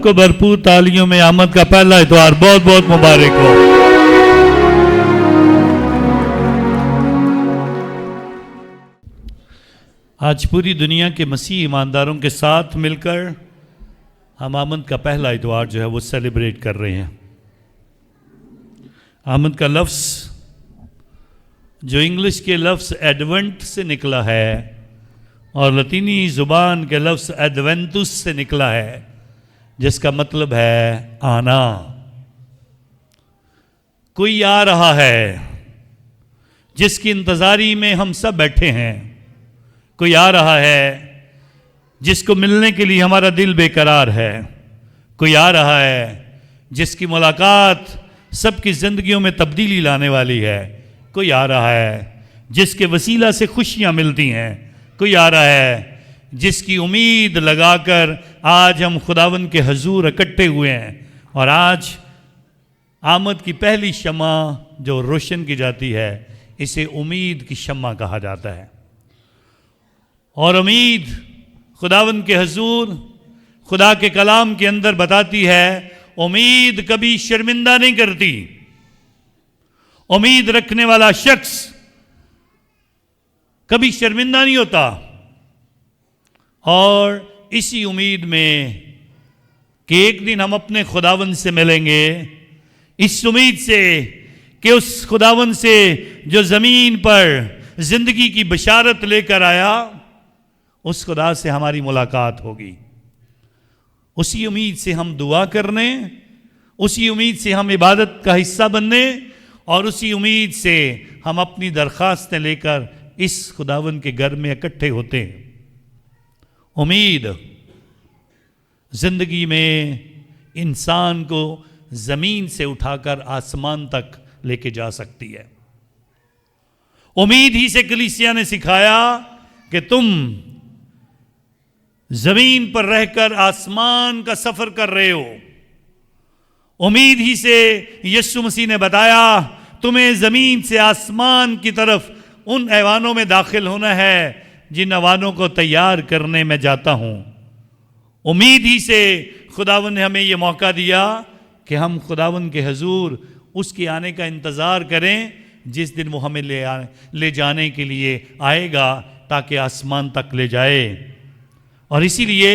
کو بھرپور تالیوں میں آمد کا پہلا اتوار بہت بہت مبارک ہو۔ آج پوری دنیا کے مسیح ایمانداروں کے ساتھ مل کر ہم آمد کا پہلا اتوار جو ہے وہ سیلیبریٹ کر رہے ہیں۔ آمد کا لفظ جو انگلش کے لفظ ایڈونٹ سے نکلا ہے اور لطینی زبان کے لفظ ایڈونٹس سے نکلا ہے، جس کا مطلب ہے آنا۔ کوئی آ رہا ہے جس کی انتظاری میں ہم سب بیٹھے ہیں۔ کوئی آ رہا ہے جس کو ملنے کے لیے ہمارا دل بے قرار ہے۔ کوئی آ رہا ہے جس کی ملاقات سب کی زندگیوں میں تبدیلی لانے والی ہے۔ کوئی آ رہا ہے جس کے وسیلہ سے خوشیاں ملتی ہیں۔ کوئی آ رہا ہے جس کی امید لگا کر آج ہم خداوند کے حضور اکٹھے ہوئے ہیں، اور آج آمد کی پہلی شمع جو روشن کی جاتی ہے اسے امید کی شمع کہا جاتا ہے۔ اور امید خداوند کے حضور خدا کے کلام کے اندر بتاتی ہے، امید کبھی شرمندہ نہیں کرتی۔ امید رکھنے والا شخص کبھی شرمندہ نہیں ہوتا، اور اسی امید میں کہ ایک دن ہم اپنے خداوند سے ملیں گے، اس امید سے کہ اس خداوند سے جو زمین پر زندگی کی بشارت لے کر آیا، اس خدا سے ہماری ملاقات ہوگی۔ اسی امید سے ہم دعا کرنے، اسی امید سے ہم عبادت کا حصہ بننے، اور اسی امید سے ہم اپنی درخواستیں لے کر اس خداوند کے گھر میں اکٹھے ہوتے ہیں۔ امید زندگی میں انسان کو زمین سے اٹھا کر آسمان تک لے کے جا سکتی ہے۔ امید ہی سے کلیسیا نے سکھایا کہ تم زمین پر رہ کر آسمان کا سفر کر رہے ہو۔ امید ہی سے یسوع مسیح نے بتایا تمہیں زمین سے آسمان کی طرف ان ایوانوں میں داخل ہونا ہے جن ایوانوں کو تیار کرنے میں جاتا ہوں۔ امید ہی سے خداوند نے ہمیں یہ موقع دیا کہ ہم خداوند کے حضور اس کے آنے کا انتظار کریں جس دن وہ ہمیں لے جانے کے لیے آئے گا تاکہ آسمان تک لے جائے۔ اور اسی لیے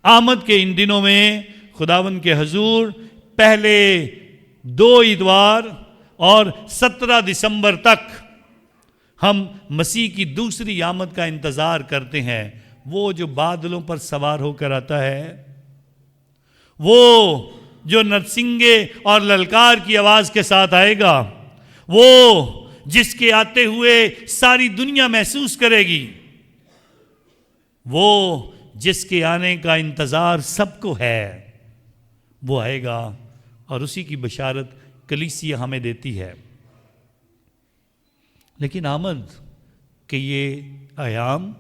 آمد کے ان دنوں میں خداوند کے حضور پہلے 2 اتوار اور 17 دسمبر تک ہم مسیح کی دوسری آمد کا انتظار کرتے ہیں۔ وہ جو بادلوں پر سوار ہو کر آتا ہے، وہ جو نرسنگے اور للکار کی آواز کے ساتھ آئے گا، وہ جس کے آتے ہوئے ساری دنیا محسوس کرے گی، وہ جس کے آنے کا انتظار سب کو ہے، وہ آئے گا، اور اسی کی بشارت کلیسیا ہمیں دیتی ہے۔ لیکن آمد کے یہ ایام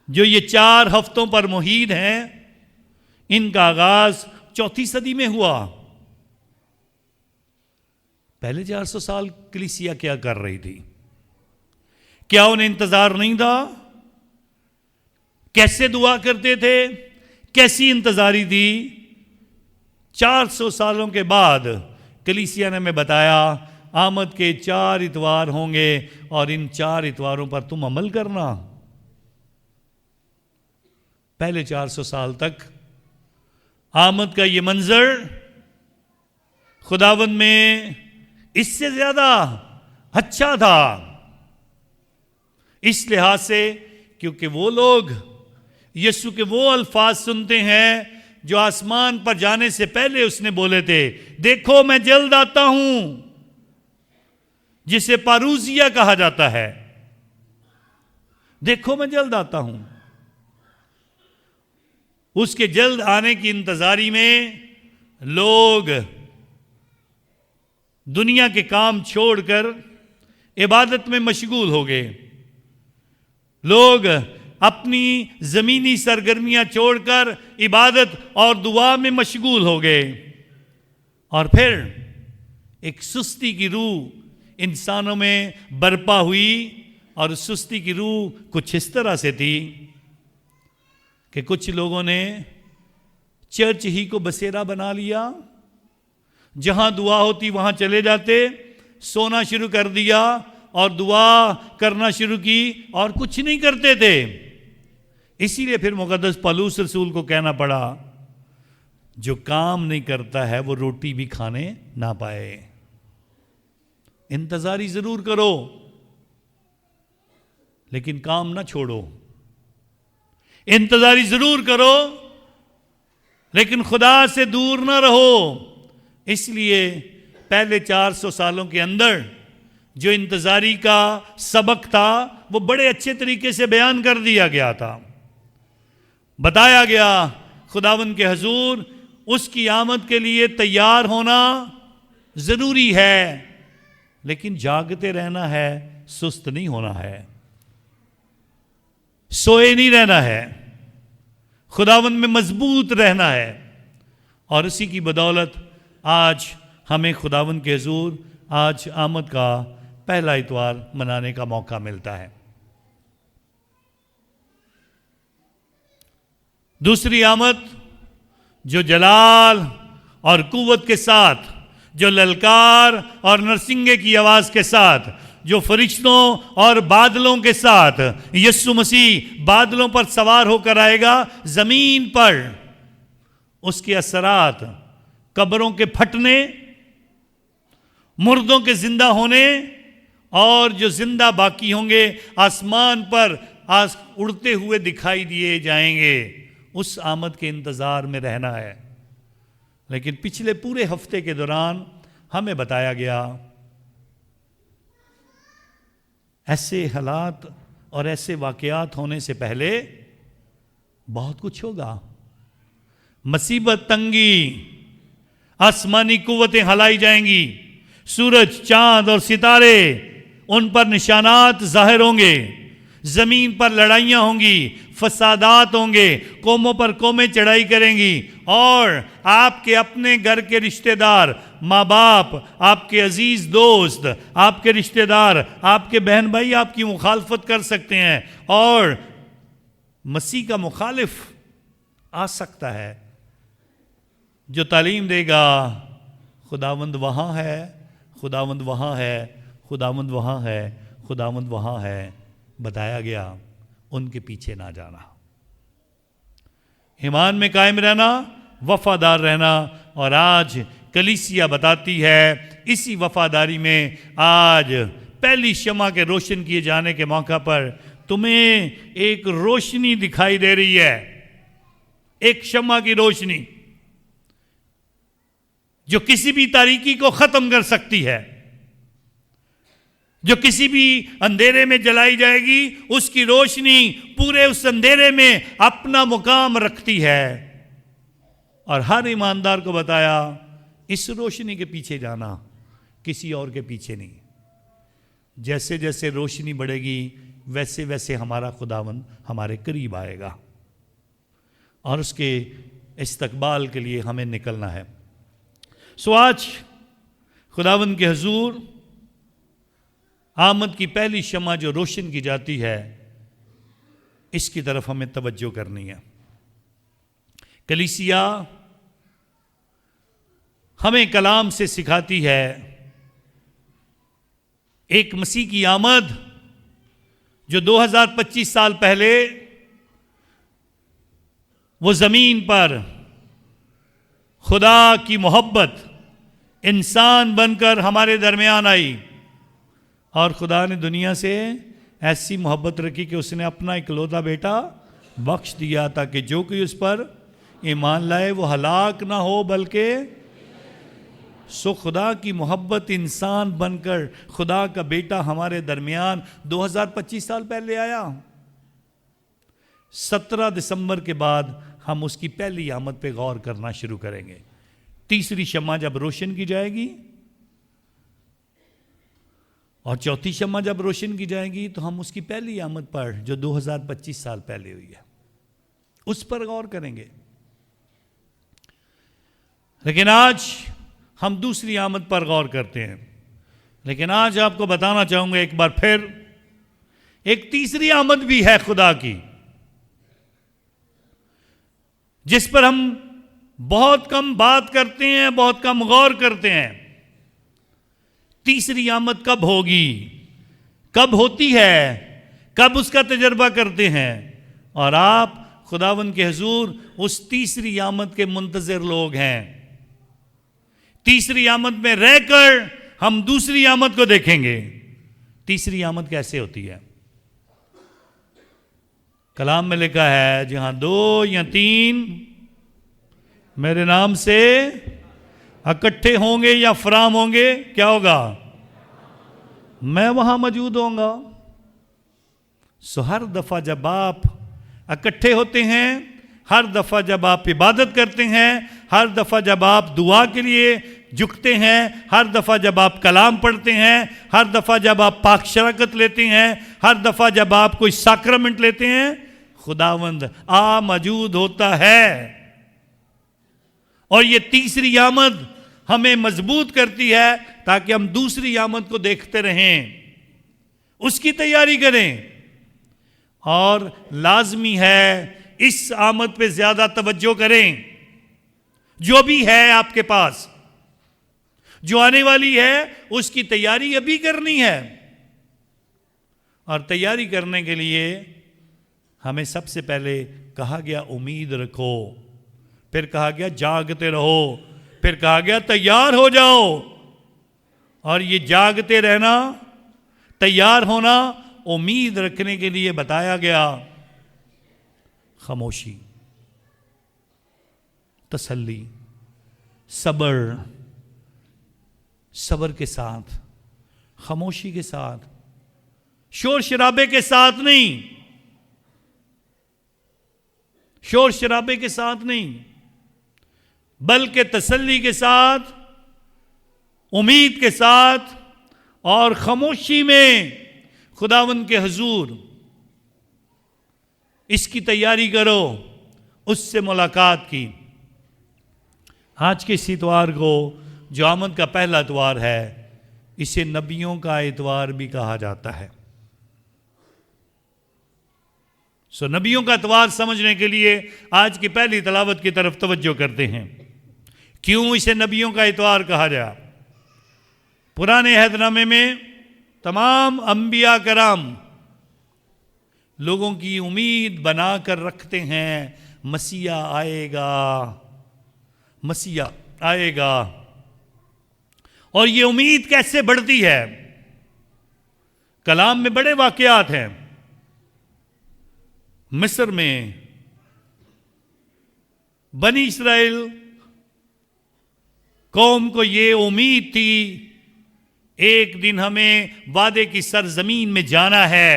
جو یہ 4 ہفتوں پر محیط ہیں، ان کا آغاز 4 صدی میں ہوا۔ پہلے 400 سال کلیسیا کیا کر رہی تھی؟ کیا انہیں انتظار نہیں تھا؟ کیسے دعا کرتے تھے؟ کیسی انتظاری تھی؟ 400 سالوں کے بعد کلیسیا نے ہمیں بتایا آمد کے 4 اتوار ہوں گے، اور ان 4 اتواروں پر تم عمل کرنا۔ پہلے 400 سال تک آمد کا یہ منظر خداوند میں اس سے زیادہ اچھا تھا، اس لحاظ سے کیونکہ وہ لوگ یسوع کے وہ الفاظ سنتے ہیں جو آسمان پر جانے سے پہلے اس نے بولے تھے، دیکھو میں جلد آتا ہوں، جسے پاروزیا کہا جاتا ہے۔ دیکھو میں جلد آتا ہوں۔ اس کے جلد آنے کی انتظاری میں لوگ دنیا کے کام چھوڑ کر عبادت میں مشغول ہو گئے۔ لوگ اپنی زمینی سرگرمیاں چھوڑ کر عبادت اور دعا میں مشغول ہو گئے، اور پھر ایک سستی کی روح انسانوں میں برپا ہوئی، اور اس سستی کی روح کچھ اس طرح سے تھی کہ کچھ لوگوں نے چرچ ہی کو بسیرا بنا لیا، جہاں دعا ہوتی وہاں چلے جاتے، سونا شروع کر دیا اور دعا کرنا شروع کی اور کچھ نہیں کرتے تھے۔ اسی لیے پھر مقدس پولس رسول کو کہنا پڑا، جو کام نہیں کرتا ہے وہ روٹی بھی کھانے نہ پائے۔ انتظاری ضرور کرو لیکن کام نہ چھوڑو، انتظاری ضرور کرو لیکن خدا سے دور نہ رہو۔ اس لیے پہلے 400 سالوں کے اندر جو انتظاری کا سبق تھا وہ بڑے اچھے طریقے سے بیان کر دیا گیا تھا۔ بتایا گیا خداوند کے حضور اس کی آمد کے لیے تیار ہونا ضروری ہے، لیکن جاگتے رہنا ہے، سست نہیں ہونا ہے، سوئے نہیں رہنا ہے، خداوند میں مضبوط رہنا ہے۔ اور اسی کی بدولت آج ہمیں خداوند کے حضور آج آمد کا پہلا اتوار منانے کا موقع ملتا ہے۔ دوسری آمد جو جلال اور قوت کے ساتھ، جو للکار اور نرسنگے کی آواز کے ساتھ، جو فرشتوں اور بادلوں کے ساتھ یسوع مسیح بادلوں پر سوار ہو کر آئے گا زمین پر، اس کے اثرات قبروں کے پھٹنے، مردوں کے زندہ ہونے اور جو زندہ باقی ہوں گے آسمان پر اڑتے ہوئے دکھائی دیے جائیں گے۔ اس آمد کے انتظار میں رہنا ہے۔ لیکن پچھلے پورے ہفتے کے دوران ہمیں بتایا گیا ایسے حالات اور ایسے واقعات ہونے سے پہلے بہت کچھ ہوگا۔ مصیبت، تنگی، آسمانی قوتیں ہلائی جائیں گی، سورج، چاند اور ستارے ان پر نشانات ظاہر ہوں گے، زمین پر لڑائیاں ہوں گی، فسادات ہوں گے، قوموں پر قومیں چڑھائی کریں گی، اور آپ کے اپنے گھر کے رشتہ دار، ماں باپ، آپ کے عزیز دوست، آپ کے رشتہ دار، آپ کے بہن بھائی آپ کی مخالفت کر سکتے ہیں، اور مسیح کا مخالف آ سکتا ہے جو تعلیم دے گا خداوند وہاں ہے، خداوند وہاں ہے، خداوند وہاں ہے، خداوند وہاں ہے۔ بتایا گیا ان کے پیچھے نہ جانا، ایمان میں قائم رہنا، وفادار رہنا۔ اور آج کلیسیا بتاتی ہے اسی وفاداری میں آج پہلی شمع کے روشن کیے جانے کے موقع پر تمہیں ایک روشنی دکھائی دے رہی ہے، ایک شمع کی روشنی جو کسی بھی تاریکی کو ختم کر سکتی ہے، جو کسی بھی اندھیرے میں جلائی جائے گی، اس کی روشنی پورے اس اندھیرے میں اپنا مقام رکھتی ہے۔ اور ہر ایماندار کو بتایا اس روشنی کے پیچھے جانا، کسی اور کے پیچھے نہیں۔ جیسے جیسے روشنی بڑھے گی ویسے ویسے ہمارا خداوند ہمارے قریب آئے گا، اور اس کے استقبال کے لیے ہمیں نکلنا ہے۔ سو آج خداوند کے حضور آمد کی پہلی شمع جو روشن کی جاتی ہے، اس کی طرف ہمیں توجہ کرنی ہے۔ کلیسیا ہمیں کلام سے سکھاتی ہے ایک مسیح کی آمد جو 2025 سال پہلے وہ زمین پر خدا کی محبت انسان بن کر ہمارے درمیان آئی، اور خدا نے دنیا سے ایسی محبت رکھی کہ اس نے اپنا اکلوتا بیٹا بخش دیا تاکہ جو کوئی اس پر ایمان لائے وہ ہلاک نہ ہو بلکہ سو خدا کی محبت انسان بن کر خدا کا بیٹا ہمارے درمیان 2025 سال پہلے آیا۔ 17 دسمبر کے بعد ہم اس کی پہلی آمد پہ غور کرنا شروع کریں گے۔ تیسری شمع جب روشن کی جائے گی اور چوتھی شمع جب روشن کی جائے گی تو ہم اس کی پہلی آمد پر جو 2025 سال پہلے ہوئی ہے اس پر غور کریں گے۔ لیکن آج ہم دوسری آمد پر غور کرتے ہیں۔ لیکن آج آپ کو بتانا چاہوں گا ایک بار پھر، ایک تیسری آمد بھی ہے خدا کی، جس پر ہم بہت کم بات کرتے ہیں، بہت کم غور کرتے ہیں تیسری آمد کب ہوگی، کب ہوتی ہے، کب اس کا تجربہ کرتے ہیں. اور آپ خداوند کے حضور اس تیسری آمد کے منتظر لوگ ہیں. تیسری آمد میں رہ کر ہم دوسری آمد کو دیکھیں گے. تیسری آمد کیسے ہوتی ہے؟ کلام میں لکھا ہے جہاں 2 یا 3 میرے نام سے اکٹھے ہوں گے یا فراہم ہوں گے، کیا ہوگا؟ میں وہاں موجود ہوں گا. ہر دفعہ جب آپ اکٹھے ہوتے ہیں، ہر دفعہ جب آپ عبادت کرتے ہیں، ہر دفعہ جب آپ دعا کے لیے جھکتے ہیں، ہر دفعہ جب آپ کلام پڑھتے ہیں، ہر دفعہ جب آپ پاک شراکت لیتے ہیں، ہر دفعہ جب آپ کوئی ساکرمنٹ لیتے ہیں، خداوند موجود ہوتا ہے. اور یہ تیسری آمد ہمیں مضبوط کرتی ہے تاکہ ہم دوسری آمد کو دیکھتے رہیں، اس کی تیاری کریں. اور لازمی ہے اس آمد پہ زیادہ توجہ کریں. جو بھی ہے آپ کے پاس، جو آنے والی ہے، اس کی تیاری ابھی کرنی ہے. اور تیاری کرنے کے لیے ہمیں سب سے پہلے کہا گیا امید رکھو، پھر کہا گیا جاگتے رہو، پھر کہا گیا تیار ہو جاؤ. اور یہ جاگتے رہنا، تیار ہونا، امید رکھنے کے لیے بتایا گیا خاموشی، تسلی، صبر کے ساتھ، خاموشی کے ساتھ، شور شرابے کے ساتھ نہیں، شور شرابے کے ساتھ نہیں، بلکہ تسلی کے ساتھ، امید کے ساتھ اور خاموشی میں خداوند کے حضور اس کی تیاری کرو، اس سے ملاقات کی. آج کے اس اتوار کو جو آمد کا پہلا اتوار ہے، اسے نبیوں کا اتوار بھی کہا جاتا ہے. نبیوں کا اتوار سمجھنے کے لیے آج کی پہلی تلاوت کی طرف توجہ کرتے ہیں. کیوں اسے نبیوں کا اتوار کہا جائے؟ پرانے عہد نامے میں تمام انبیاء کرام لوگوں کی امید بنا کر رکھتے ہیں، مسیح آئے گا، مسیح آئے گا. اور یہ امید کیسے بڑھتی ہے؟ کلام میں بڑے واقعات ہیں. مصر میں بنی اسرائیل قوم کو یہ امید تھی ایک دن ہمیں وعدے کی سرزمین میں جانا ہے،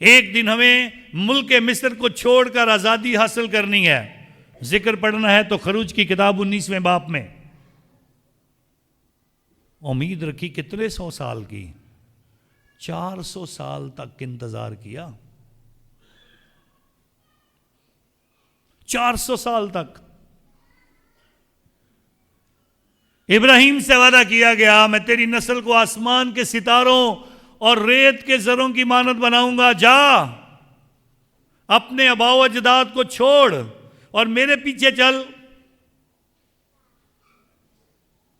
ایک دن ہمیں ملک مصر کو چھوڑ کر آزادی حاصل کرنی ہے. ذکر پڑھنا ہے تو خروج کی کتاب 19ویں باب میں. امید رکھی کتنے 100 سال کی؟ 400 سال تک انتظار کیا، 400 سال تک. ابراہیم سے وعدہ کیا گیا میں تیری نسل کو آسمان کے ستاروں اور ریت کے زروں کی مانند بناؤں گا. جا اپنے آباء و اجداد کو چھوڑ اور میرے پیچھے چل.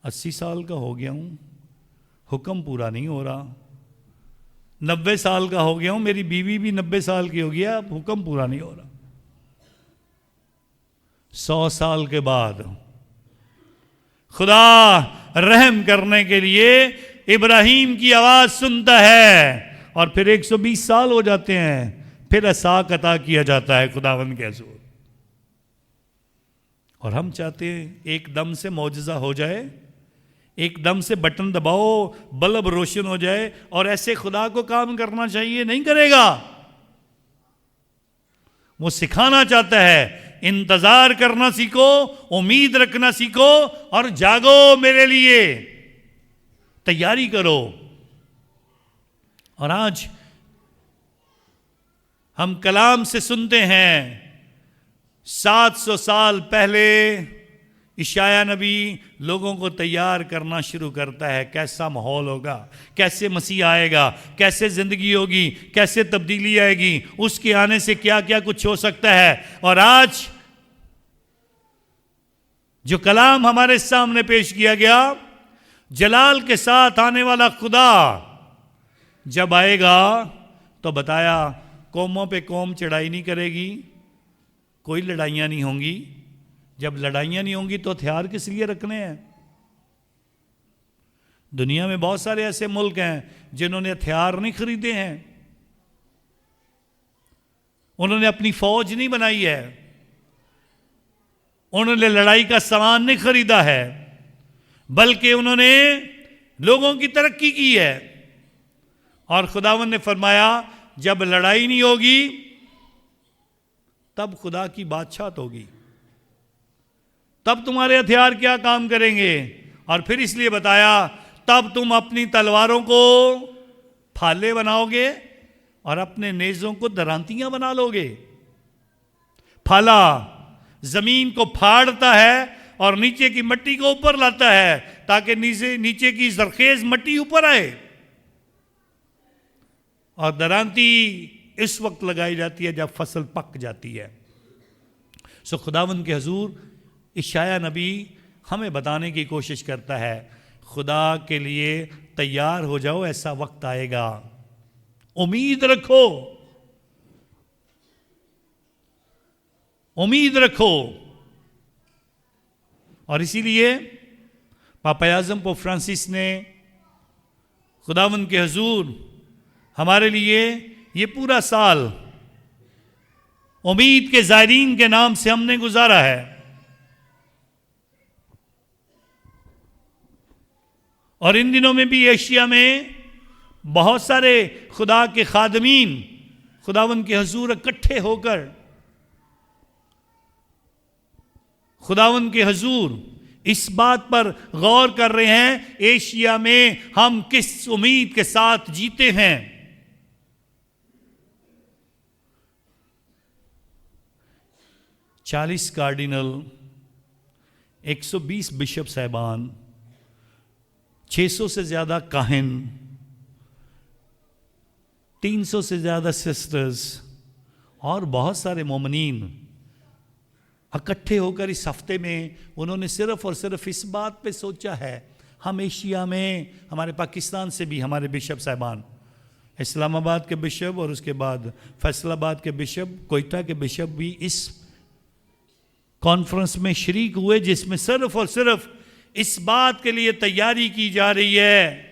80 سال کا ہو گیا ہوں، حکم پورا نہیں ہو رہا. 90 سال کا ہو گیا ہوں، میری بیوی بھی 90 سال کی ہو گیا، اب حکم پورا نہیں ہو رہا. 100 سال کے بعد خدا رحم کرنے کے لیے ابراہیم کی آواز سنتا ہے، اور پھر 120 سال ہو جاتے ہیں، پھر اسحاق عطا کیا جاتا ہے خداوند کے حضور. اور ہم چاہتے ہیں ایک دم سے معجزہ ہو جائے، ایک دم سے بٹن دباؤ بلب روشن ہو جائے، اور ایسے خدا کو کام کرنا چاہیے. نہیں کرے گا. وہ سکھانا چاہتا ہے انتظار کرنا سیکھو، امید رکھنا سیکھو، اور جاگو میرے لیے، تیاری کرو. اور آج ہم کلام سے سنتے ہیں 700 سال پہلے اشعیا نبی لوگوں کو تیار کرنا شروع کرتا ہے، کیسا ماحول ہوگا، کیسے مسیح آئے گا، کیسے زندگی ہوگی، کیسے تبدیلی آئے گی، اس کے آنے سے کیا کیا کچھ ہو سکتا ہے۔ اور آج جو کلام ہمارے سامنے پیش کیا گیا، جلال کے ساتھ آنے والا خدا جب آئے گا تو بتایا قوموں پہ قوم چڑھائی نہیں کرے گی، کوئی لڑائیاں نہیں ہوں گی۔ جب لڑائیاں نہیں ہوں گی تو ہتھیار کس لیے رکھنے ہیں؟ دنیا میں بہت سارے ایسے ملک ہیں جنہوں نے ہتھیار نہیں خریدے ہیں، انہوں نے اپنی فوج نہیں بنائی ہے، انہوں نے لڑائی کا سامان نہیں خریدا ہے، بلکہ انہوں نے لوگوں کی ترقی کی ہے۔ اور خداوند نے فرمایا جب لڑائی نہیں ہوگی تب خدا کی بادشاہت ہوگی، تب تمہارے ہتھیار کیا کام کریں گے۔ اور پھر اس لیے بتایا تب تم اپنی تلواروں کو پھالے بناؤ گے اور اپنے نیزوں کو درانتیاں بنا لو گے۔ پھالا زمین کو پھاڑتا ہے اور نیچے کی مٹی کو اوپر لاتا ہے تاکہ نیچے کی زرخیز مٹی اوپر آئے، اور درانتی اس وقت لگائی جاتی ہے جب فصل پک جاتی ہے۔ سو خداوند کے حضور اشعیا نبی ہمیں بتانے کی کوشش کرتا ہے خدا کے لیے تیار ہو جاؤ، ایسا وقت آئے گا، امید رکھو، امید رکھو۔ اور اسی لیے پاپا اعظم پوپ فرانسس نے خداوند کے حضور ہمارے لیے یہ پورا سال امید کے زائرین کے نام سے ہم نے گزارا ہے، اور ان دنوں میں بھی ایشیا میں بہت سارے خدا کے خادمین خداوند کے حضور اکٹھے ہو کر خداوند کے حضور اس بات پر غور کر رہے ہیں ایشیا میں ہم کس امید کے ساتھ جیتے ہیں۔ 40 کارڈینل، 120 بشپ صاحبان، 600 سے زیادہ کاہن، 300 سے زیادہ سسٹرز اور بہت سارے مومنین اکٹھے ہو کر اس ہفتے میں انہوں نے صرف اور صرف اس بات پہ سوچا ہے۔ ہم ایشیا میں، ہمارے پاکستان سے بھی ہمارے بشپ صاحبان، اسلام آباد کے بشپ اور اس کے بعد فیصل آباد کے بشپ، کوئٹہ کے بشپ بھی اس کانفرنس میں شریک ہوئے، جس میں صرف اور صرف اس بات کے لیے تیاری کی جا رہی ہے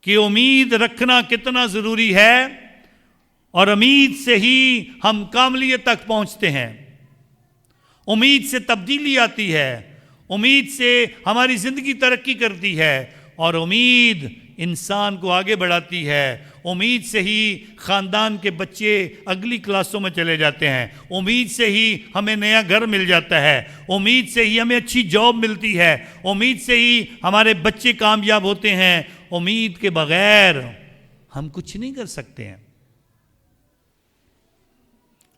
کہ امید رکھنا کتنا ضروری ہے، اور امید سے ہی ہم کاملیت تک پہنچتے ہیں، امید سے تبدیلی آتی ہے، امید سے ہماری زندگی ترقی کرتی ہے، اور امید انسان کو آگے بڑھاتی ہے۔ امید سے ہی خاندان کے بچے اگلی کلاسوں میں چلے جاتے ہیں، امید سے ہی ہمیں نیا گھر مل جاتا ہے، امید سے ہی ہمیں اچھی جاب ملتی ہے، امید سے ہی ہمارے بچے کامیاب ہوتے ہیں۔ امید کے بغیر ہم کچھ نہیں کر سکتے ہیں۔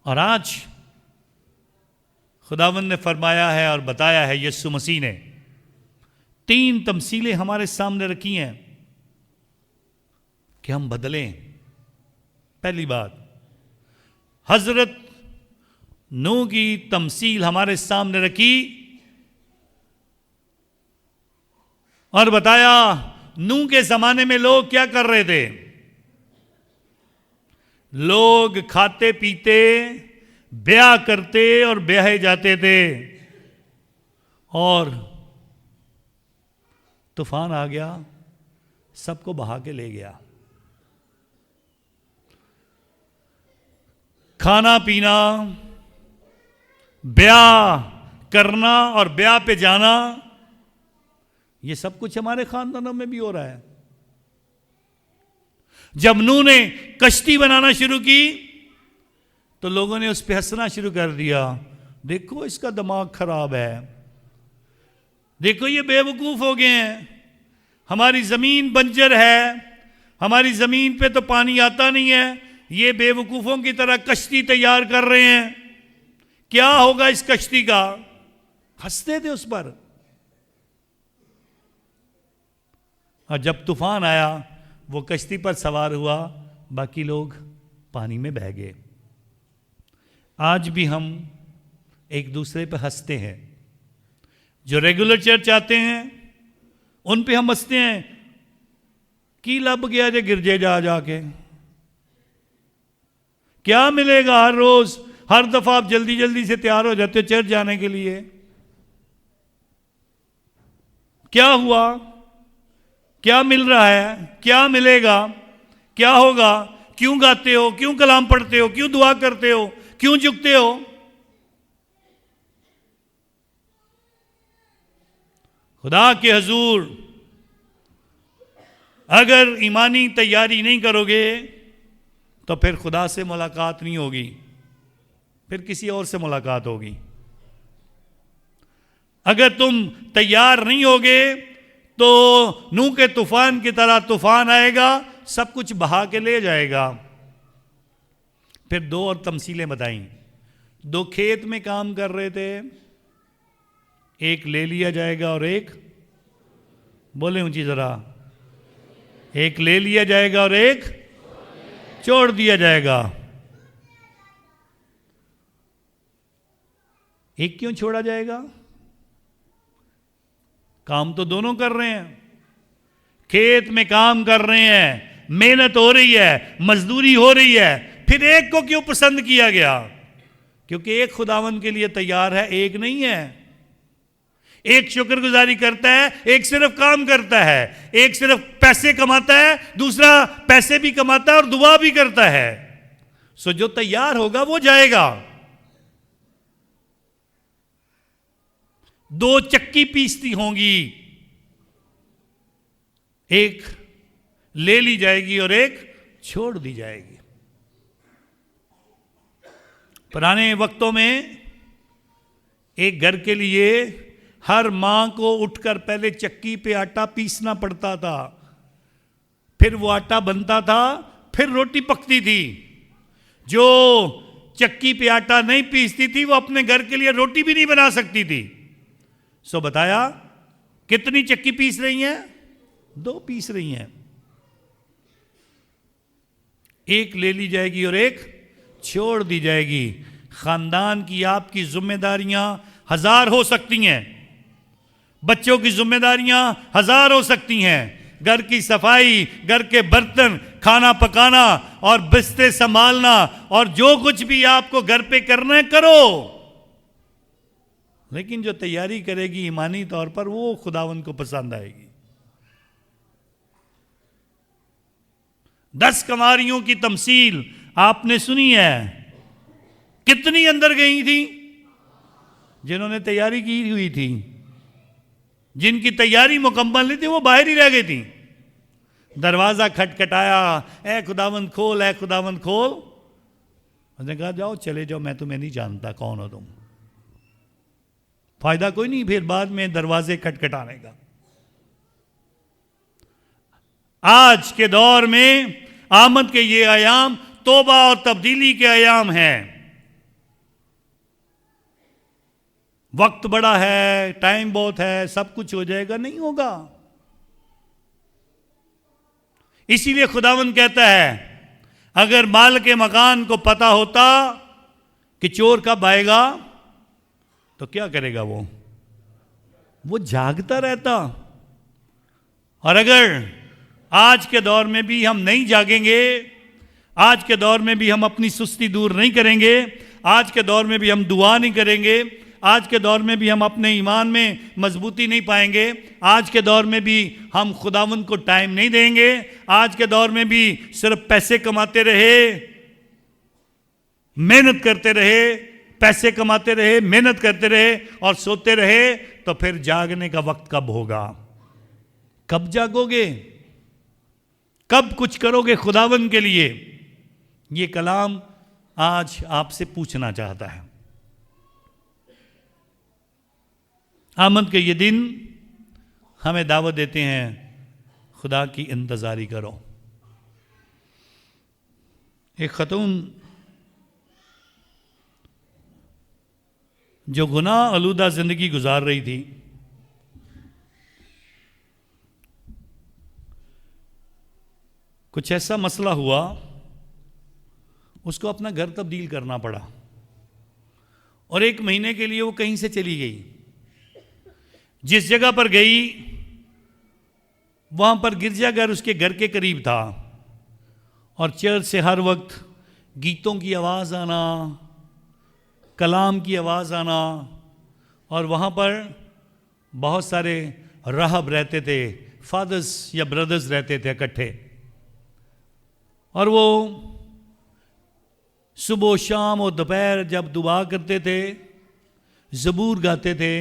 اور آج خداوند نے فرمایا ہے اور بتایا ہے، یسوع مسیح نے 3 تمثیلیں ہمارے سامنے رکھی ہیں کہ ہم بدلیں۔ پہلی بات، حضرت نوح کی تمثیل ہمارے سامنے رکھی اور بتایا نوح کے زمانے میں لوگ کیا کر رہے تھے۔ لوگ کھاتے پیتے، بیاہ کرتے اور بیاہے جاتے تھے، اور طوفان آ گیا، سب کو بہا کے لے گیا۔ کھانا پینا، بیاہ کرنا اور بیاہ پہ جانا، یہ سب کچھ ہمارے خاندانوں میں بھی ہو رہا ہے۔ جب نوح نے کشتی بنانا شروع کی تو لوگوں نے اس پہ ہنسنا شروع کر دیا، دیکھو اس کا دماغ خراب ہے، دیکھو یہ بے وقوف ہو گئے ہیں، ہماری زمین بنجر ہے، ہماری زمین پہ تو پانی آتا نہیں ہے، یہ بے وقوفوں کی طرح کشتی تیار کر رہے ہیں، کیا ہوگا اس کشتی کا؟ ہنستے تھے اس پر. اور جب طوفان آیا وہ کشتی پر سوار ہوا, باقی لوگ پانی میں بہہ گئے. آج بھی ہم ایک دوسرے پہ ہنستے ہیں. جو ریگولر چرچ آتے ہیں ان پہ ہم ہنستے ہیں, کی لب گیا جے گرجے جا جا کے, کیا ملے گا ہر روز, ہر دفعہ آپ جلدی جلدی سے تیار ہو جاتے ہو چرچ جانے کے لیے, کیا ہوا, کیا مل رہا ہے, کیا ملے گا, کیا ہوگا, کیوں گاتے ہو, کیوں کلام پڑھتے ہو, کیوں دعا کرتے ہو, کیوں جھکتے ہو؟ خدا کے حضور اگر ایمانی تیاری نہیں کرو گے تو پھر خدا سے ملاقات نہیں ہوگی, پھر کسی اور سے ملاقات ہوگی. اگر تم تیار نہیں ہوگے تو نوح کے طوفان کی طرح طوفان آئے گا, سب کچھ بہا کے لے جائے گا. پھر دو اور تمثیلیں بتائیں. دو کھیت میں کام کر رہے تھے, ایک لے لیا جائے گا اور ایک, بولیں اونچی ذرا, ایک لے لیا جائے گا اور ایک چھوڑ دیا جائے گا. ایک کیوں چھوڑا جائے گا؟ کام تو دونوں کر رہے ہیں, کھیت میں کام کر رہے ہیں, محنت ہو رہی ہے, مزدوری ہو رہی ہے, پھر ایک کو کیوں پسند کیا گیا؟ کیونکہ ایک خداوند کے لیے تیار ہے, ایک نہیں ہے. ایک شکر گزاری کرتا ہے, ایک صرف کام کرتا ہے. ایک صرف پیسے کماتا ہے, دوسرا پیسے بھی کماتا ہے اور دعا بھی کرتا ہے. سو جو تیار ہوگا وہ جائے گا. دو چکی پیستی ہوں گی, ایک لے لی جائے گی اور ایک چھوڑ دی جائے گی. پرانے وقتوں میں ایک گھر کے لیے ہر ماں کو اٹھ کر پہلے چکی پہ آٹا پیسنا پڑتا تھا, پھر وہ آٹا بنتا تھا, پھر روٹی پکتی تھی. جو چکی پہ آٹا نہیں پیستی تھی وہ اپنے گھر کے لیے روٹی بھی نہیں بنا سکتی تھی. سو بتایا کتنی چکی پیس رہی ہیں؟ دو پیس رہی ہیں. ایک لے لی جائے گی اور ایک چھوڑ دی جائے گی. خاندان کی آپ کی ذمہ داریاں 1000 ہو سکتی ہیں, بچوں کی ذمہ داریاں 1000 ہو سکتی ہیں, گھر کی صفائی, گھر کے برتن, کھانا پکانا اور بستے سنبھالنا اور جو کچھ بھی آپ کو گھر پہ کرنا ہے کرو. لیکن جو تیاری کرے گی ایمانی طور پر وہ خداوند کو پسند آئے گی. 10 کنواریوں کی تمثیل آپ نے سنی ہے, کتنی اندر گئی تھی؟ جنہوں نے تیاری کی ہوئی تھی. جن کی تیاری مکمل نہیں تھی وہ باہر ہی رہ گئی تھی. دروازہ کھٹکھٹایا, اے خداوند کھول, اے خداوند کھول. اس نے کہا جاؤ چلے جاؤ, میں تمہیں نہیں جانتا کون ہو تم. فائدہ کوئی نہیں پھر بعد میں دروازے کھٹکھٹانے کا. آج کے دور میں آمد کے یہ ایام توبہ اور تبدیلی کے ایام ہیں. وقت بڑا ہے, ٹائم بہت ہے, سب کچھ ہو جائے گا, نہیں ہوگا. اسی لیے خداوند کہتا ہے اگر مالک مکان کو پتا ہوتا کہ چور کب آئے گا تو کیا کرے گا؟ وہ جاگتا رہتا. اور اگر آج کے دور میں بھی ہم نہیں جاگیں گے, آج کے دور میں بھی ہم اپنی سستی دور نہیں کریں گے, آج کے دور میں بھی ہم دعا نہیں کریں گے, آج کے دور میں بھی ہم اپنے ایمان میں مضبوطی نہیں پائیں گے, آج کے دور میں بھی ہم خداوند کو ٹائم نہیں دیں گے, آج کے دور میں بھی صرف پیسے کماتے رہے, محنت کرتے رہے, پیسے کماتے رہے, محنت کرتے رہے اور سوتے رہے, تو پھر جاگنے کا وقت کب ہوگا؟ کب جاگو گے؟ کب کچھ کرو گے خداوند کے لیے؟ یہ کلام آج آپ سے پوچھنا چاہتا ہے. آمد کے یہ دن ہمیں دعوت دیتے ہیں خدا کی انتظاری کرو. ایک خاتون جو گناہ آلودہ زندگی گزار رہی تھی، کچھ ایسا مسئلہ ہوا، اس کو اپنا گھر تبدیل کرنا پڑا، اور 1 مہینے کے لیے وہ کہیں سے چلی گئی۔ جس جگہ پر گئی وہاں پر گرجا گھر اس کے گھر کے قریب تھا، اور چرچ سے ہر وقت گیتوں کی آواز آنا، کلام کی آواز آنا، اور وہاں پر بہت سارے راہب رہتے تھے، فادرز یا بردرز رہتے تھے اکٹھے، اور وہ صبح و شام اور دوپہر جب دعا کرتے تھے، زبور گاتے تھے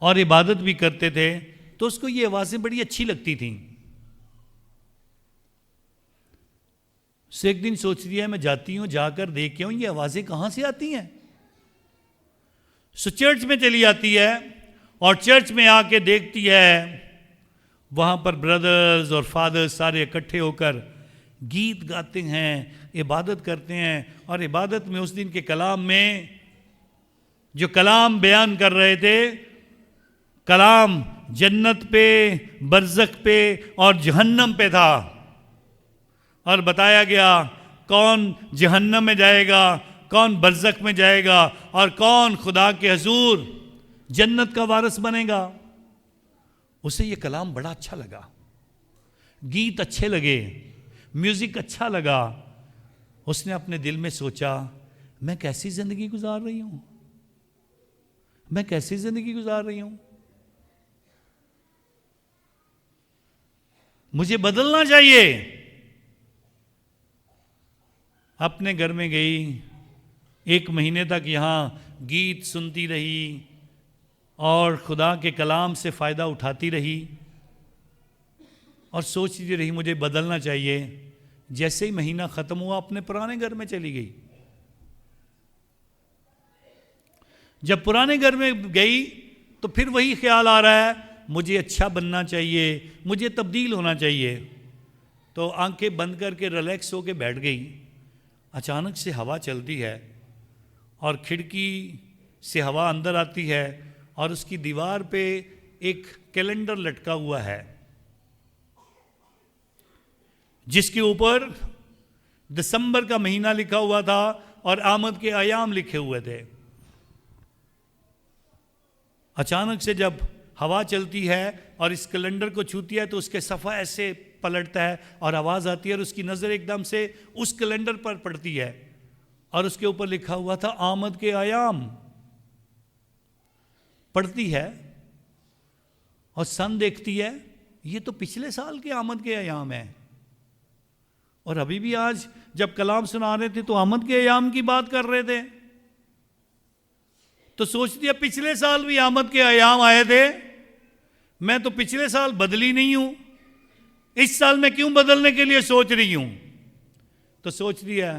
اور عبادت بھی کرتے تھے، تو اس کو یہ آوازیں بڑی اچھی لگتی تھیں۔ اسے ایک دن سوچ لیا میں جاتی ہوں، جا کر دیکھ کے ہوں یہ آوازیں کہاں سے آتی ہیں۔ سو چرچ میں چلی آتی ہے، اور چرچ میں آ کے دیکھتی ہے وہاں پر بردرز اور فادرز سارے اکٹھے ہو کر گیت گاتے ہیں، عبادت کرتے ہیں، اور عبادت میں اس دن کے کلام میں جو کلام بیان کر رہے تھے، کلام جنت پہ، برزخ پہ اور جہنم پہ تھا، اور بتایا گیا کون جہنم میں جائے گا، کون برزخ میں جائے گا، اور کون خدا کے حضور جنت کا وارث بنے گا۔ اسے یہ کلام بڑا اچھا لگا، گیت اچھے لگے، میوزک اچھا لگا۔ اس نے اپنے دل میں سوچا میں کیسی زندگی گزار رہی ہوں، میں کیسی زندگی گزار رہی ہوں، مجھے بدلنا چاہیے۔ اپنے گھر میں گئی، 1 مہینے تک یہاں گیت سنتی رہی اور خدا کے کلام سے فائدہ اٹھاتی رہی، اور سوچتی رہی مجھے بدلنا چاہیے۔ جیسے ہی مہینہ ختم ہوا اپنے پرانے گھر میں چلی گئی۔ جب پرانے گھر میں گئی تو پھر وہی خیال آ رہا ہے مجھے اچھا بننا چاہیے، مجھے تبدیل ہونا چاہیے۔ تو آنکھیں بند کر کے ریلیکس ہو کے بیٹھ گئی۔ اچانک سے ہوا چلتی ہے اور کھڑکی سے ہوا اندر آتی ہے، اور اس کی دیوار پہ ایک کیلنڈر لٹکا ہوا ہے جس کے اوپر دسمبر کا مہینہ لکھا ہوا تھا اور آمد کے ایام لکھے ہوئے تھے۔ اچانک سے جب ہوا چلتی ہے اور اس کیلنڈر کو چھوتی ہے تو اس کے صفحہ ایسے پلٹتا ہے اور آواز آتی ہے، اور اس کی نظر ایک دم سے اس کیلنڈر پر پڑتی ہے، اور اس کے اوپر لکھا ہوا تھا آمد کے ایام۔ پڑھتی ہے اور سن دیکھتی ہے، یہ تو پچھلے سال کے آمد کے ایام ہیں، اور ابھی بھی آج جب کلام سنا رہے تھے تو آمد کے ایام کی بات کر رہے تھے۔ تو سوچتی ہے پچھلے سال بھی آمد کے ایام آئے تھے، میں تو پچھلے سال بدلی نہیں ہوں، اس سال میں کیوں بدلنے کے لیے سوچ رہی ہوں؟ تو سوچتی ہے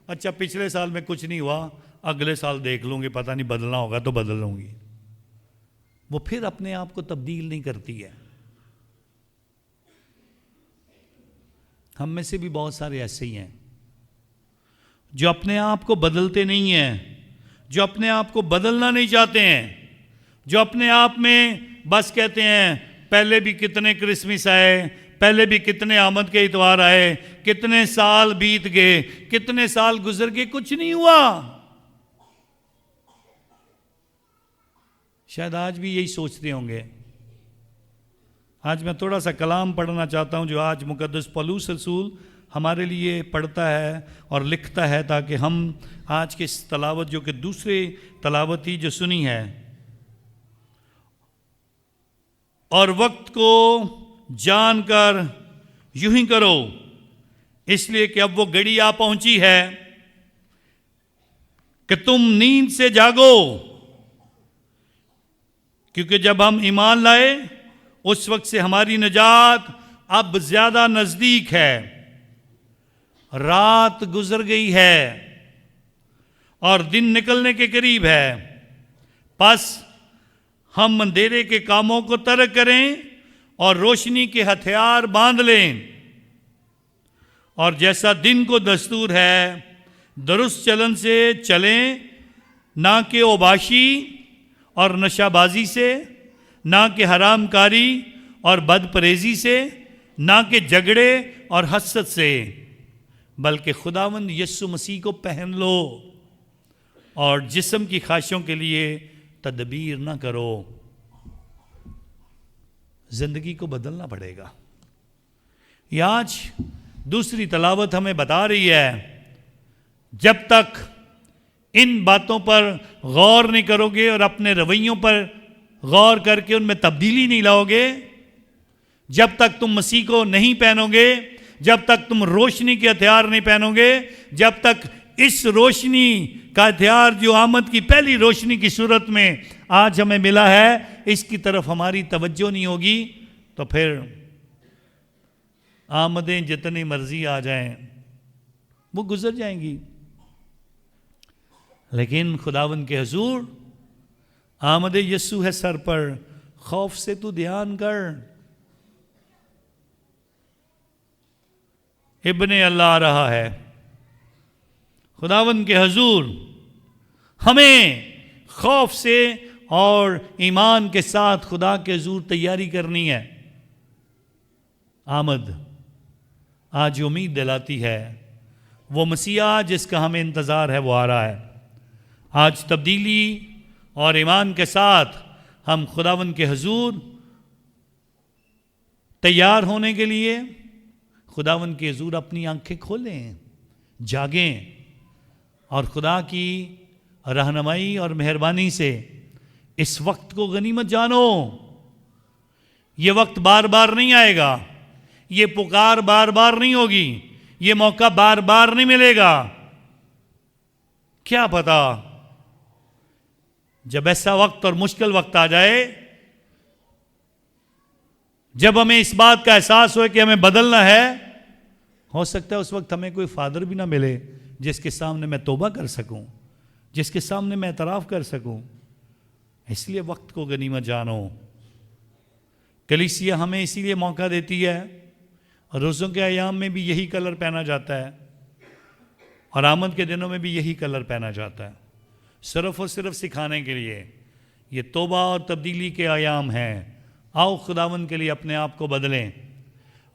اچھا پچھلے سال میں کچھ نہیں ہوا، اگلے سال دیکھ لوں گی، پتہ نہیں بدلنا ہوگا تو بدل لوں گی۔ وہ پھر اپنے آپ کو تبدیل نہیں کرتی ہے۔ ہم میں سے بھی بہت سارے ایسے ہی ہیں جو اپنے آپ کو بدلتے نہیں ہیں، جو اپنے آپ کو بدلنا نہیں چاہتے ہیں، جو اپنے آپ میں بس کہتے ہیں پہلے بھی کتنے کرسمس آئے، پہلے بھی کتنے آمد کے اتوار آئے، کتنے سال بیت گئے، کتنے سال گزر گئے، کچھ نہیں ہوا۔ شاید آج بھی یہی سوچتے ہوں گے۔ آج میں تھوڑا سا کلام پڑھنا چاہتا ہوں جو آج مقدس پولس رسول ہمارے لیے پڑھتا ہے اور لکھتا ہے، تاکہ ہم آج کے اس تلاوت جو کہ دوسرے تلاوت ہی جو سنی ہے، اور وقت کو جان کر یوں ہی کرو، اس لیے کہ اب وہ گھڑی آ پہنچی ہے کہ تم نیند سے جاگو، کیونکہ جب ہم ایمان لائے اس وقت سے ہماری نجات اب زیادہ نزدیک ہے، رات گزر گئی ہے اور دن نکلنے کے قریب ہے، پس ہم اندھیرے کے کاموں کو ترک کریں اور روشنی کے ہتھیار باندھ لیں، اور جیسا دن کو دستور ہے درست چلن سے چلیں، نہ کہ اوباشی اور نشہ بازی سے، نہ کہ حرام کاری اور بد پریزی سے، نہ کہ جھگڑے اور حسد سے، بلکہ خداوند یسوع مسیح کو پہن لو اور جسم کی خواہشوں کے لیے تدبیر نہ کرو۔ زندگی کو بدلنا پڑے گا۔ یہ آج دوسری تلاوت ہمیں بتا رہی ہے، جب تک ان باتوں پر غور نہیں کرو گے اور اپنے رویوں پر غور کر کے ان میں تبدیلی نہیں لاؤ گے، جب تک تم مسیح کو نہیں پہنو گے، جب تک تم روشنی کے ہتھیار نہیں پہنو گے، جب تک اس روشنی کا ہتھیار جو آمد کی پہلی روشنی کی صورت میں آج ہمیں ملا ہے، اس کی طرف ہماری توجہ نہیں ہوگی، تو پھر آمدیں جتنی مرضی آ جائیں وہ گزر جائیں گی۔ لیکن خداوند کے حضور آمد یسوع ہے سر پر، خوف سے تو دھیان کر، ابن اللہ آ رہا ہے۔ خداوند کے حضور ہمیں خوف سے اور ایمان کے ساتھ خدا کے حضور تیاری کرنی ہے۔ آمد آج امید دلاتی ہے، وہ مسیح جس کا ہمیں انتظار ہے وہ آ رہا ہے۔ آج تبدیلی اور ایمان کے ساتھ ہم خداوند کے حضور تیار ہونے کے لیے خداوند کے حضور اپنی آنکھیں کھولیں، جاگیں اور خدا کی رہنمائی اور مہربانی سے اس وقت کو غنیمت جانو۔ یہ وقت بار بار نہیں آئے گا، یہ پکار بار بار نہیں ہوگی، یہ موقع بار بار نہیں ملے گا۔ کیا پتا جب ایسا وقت اور مشکل وقت آ جائے، جب ہمیں اس بات کا احساس ہوئے کہ ہمیں بدلنا ہے، ہو سکتا ہے اس وقت ہمیں کوئی فادر بھی نہ ملے جس کے سامنے میں توبہ کر سکوں، جس کے سامنے میں اعتراف کر سکوں۔ اس لیے وقت کو غنیمت جانو۔ کلیسیا ہمیں اسی لیے موقع دیتی ہے، روزوں کے ایام میں بھی یہی کلر پہنا جاتا ہے اور آمد کے دنوں میں بھی یہی کلر پہنا جاتا ہے، صرف اور صرف سکھانے کے لیے۔ یہ توبہ اور تبدیلی کے ایام ہیں۔ آؤ خداوند کے لیے اپنے آپ کو بدلیں،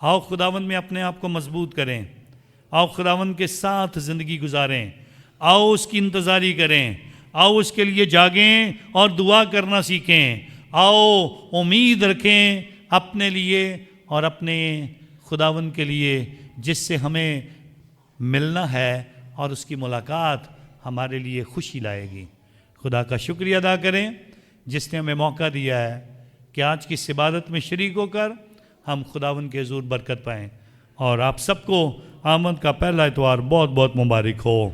آؤ خداوند میں اپنے آپ کو مضبوط کریں، آؤ خداوند کے ساتھ زندگی گزاریں، آؤ اس کی انتظاری کریں، آؤ اس کے لیے جاگیں اور دعا کرنا سیکھیں، آؤ امید رکھیں اپنے لیے اور اپنے خداوند کے لیے جس سے ہمیں ملنا ہے اور اس کی ملاقات ہمارے لیے خوشی لائے گی۔ خدا کا شکریہ ادا کریں جس نے ہمیں موقع دیا ہے کہ آج کی اس عبادت میں شریک ہو کر ہم خداوند کے حضور برکت پائیں، اور آپ سب کو آمد کا پہلا اتوار بہت بہت مبارک ہو۔